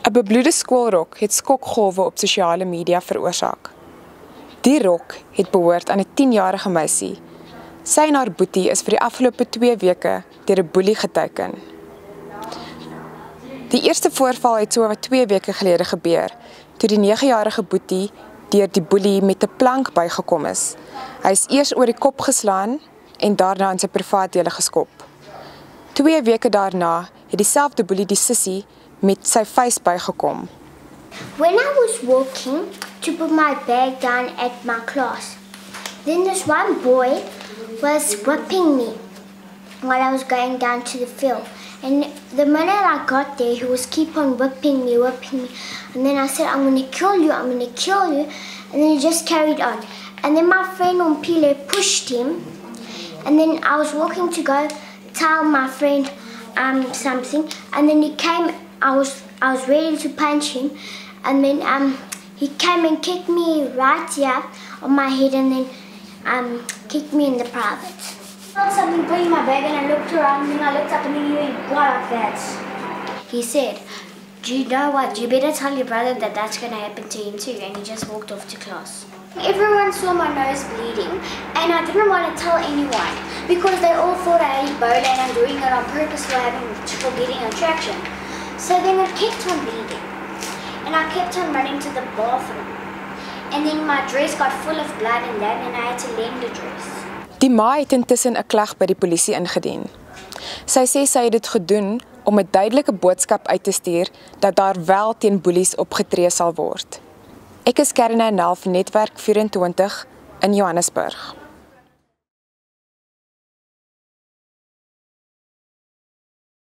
'n bebloede skoolrok het skokgolwe op sosiale media veroorsaak. Die rok het behoort aan 'n 10-jarige meisie. Sy en haar boetie is vir die afgelope 2 weke deur 'n boelie geteiken. Die eerste voorval het so wat 2 weke gelede gebeur, toe die 9-jarige boetie deur die boelie met 'n plank bygekom is. Hy is eers oor die kop geslaan en daarna in sy privaatdele geskop. 2 weke daarna het dieselfde boelie die sussie met sy vuis bygekom. When I was walking to put my bag down at my class, then this one boy was whipping me while I was going down to the field. And the minute I got there, he was keep on whipping me. And then I said, I'm going to kill you. And then he just carried on. And then my friend Ompile pushed him. And then I was walking to go tell my friend something. And then he came, I was ready to punch him. And then he came and kicked me right here on my head and then kicked me in the private. I felt something pulling my bag and I looked around and I looked up and then he went like that. He said, do you know what? You better tell your brother that that's going to happen to him too. And he just walked off to class. Everyone saw my nose bleeding and I didn't want to tell anyone because they all thought I had Ebola and I'm doing it on purpose for getting attraction. So then it kept on bleeding and I kept on running to the bathroom. And then my dress got full of blood and that and I had to lend the dress. Die ma het intussen 'n klag by die polisie ingedien. Sy sê sy het dit gedoen om 'n duidelike boodskap uit te stuur dat daar wel teen boelies opgetree sal word. Ek is Karina Nel vir Netwerk 24 in Johannesburg.